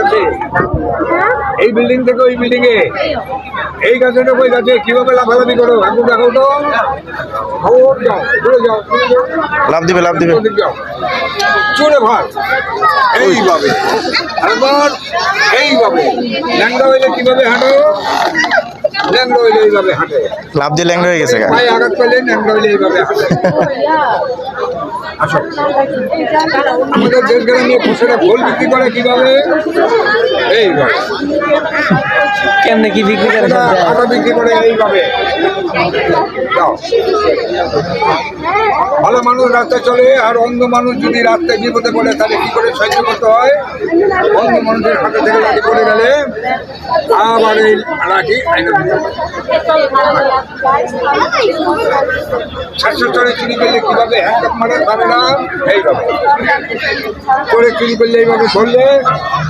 গাছে, এই বিল্ডিং থেকে ওই বিল্ডিং এ, এই গাছে থেকে ওই গাছে কিভাবে লাফালাফি করো এখন দেখো তো। যাও ঘুরে যাও, লাভ দিবে যাও চলে ভাত এইভাবে, আরেকবার এইভাবে। ল্যাংড়া হইলে কিভাবে হাঁটো, ল্যাংড়া হইলে এইভাবে হাঁটে। লাভ দিয়ে ল্যাংড়া হয়ে গেছে পায়ে আঘাত পেলে ল্যাংড়া হইলে এইভাবে হাঁটে। আসো, আমাদের দেশ গ্রামে খুচরা ফল বিক্রি করে কিভাবে, এইভাবে। কেমনে কি বিক্রি করে? আটা বিক্রি করে এইভাবে। যাও। ভালো মানুষ রাস্তায় চলে, আর অন্ধ মানুষ যদি রাস্তায় বিপদে পড়ে তাহলে কি করে সাহায্য করতে হয়। অন্ধ মানুষের হাতে থেকে লাঠি পড়ে গেলে আবার এই লাঠি সাতশো চড়ে চুরি করলে কিভাবে হ্যান্ডকাপ মারা যাবে না, এইভাবে করে চুরি করলে এইভাবে ধরলে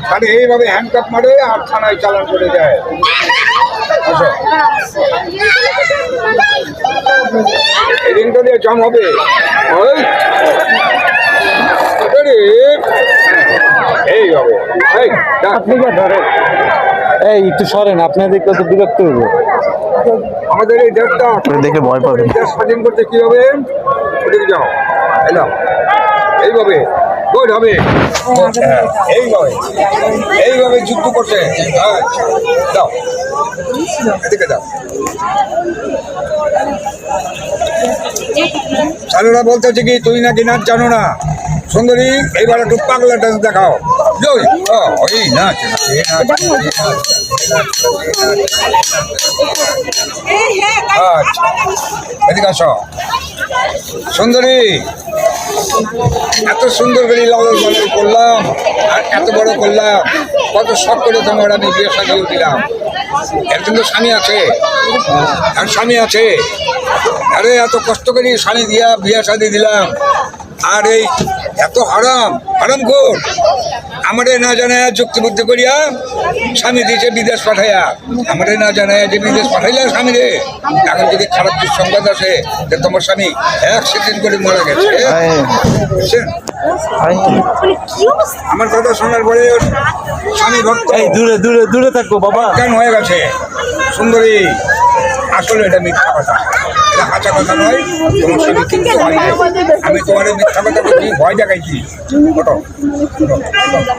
তাহলে এইভাবে হ্যান্ডকাপ মারে আর থানায় চালান করে দেয়। আচ্ছা, এই ঋণটা দিয়ে জম হবে। ওই এই হবে, আপনি কে ধরেন? এই একটু সরেন, আপনাদের কত বিরক্ত হইব। আমাদের এই দেশটা দেখে ভয় পাবে। দেশ স্বাধীন করতে কিভাবে, ওদিকে যাও, এলাম এইভাবে ভোট হবে, এইভাবে এইভাবে যুদ্ধ করছে। যাও এদিকে যাও। চালুরা বলতেছে কি তুই নাকি নাচ জানো না, সুন্দরী এইবার একটু পাগলা ডান্স দেখাও। জয় এই নাচ, আচ্ছা এদিকে আসো। সুন্দরী, এত সুন্দর করে লালন পালন করলাম আর এত বড় করলাম, কত শখ করে তোমার আমি বিয়ে সাজিয়ে দিলাম। এর কিন্তু স্বামী আছে, আর স্বামী আছে। আরে এত কষ্ট করে স্বামী দিয়া বিয়ে সাজিয়ে দিলাম, আর এই এত হারাম খোর আমারে না জানায় যুক্তি বুদ্ধি করিয়া স্বামী দিয়েছে বিদেশ পাঠাইয়া, আমারে না জানায় যে বিদেশ পাঠাইলা স্বামী রে। এখন যদি খারাপ দুঃসংবাদ আসে যে তোমার স্বামী অ্যাক্সিডেন্ট করে মারা গেছে, বুঝছেন? আমার কথা শোনার পরে স্বামী ভক্ত দূরে থাকবো বাবা, কেন হয়ে গেছে। সুন্দরী, আসলে এটা মিথ্যা কথা, এটা কাঁচা কথা নয়। তোমার স্বামী কিন্তু হয় নাই, আমি তোমার মিথ্যা কথা বলছি, ভয় দেখাইছি। ওঠো, ওঠো, ওঠো।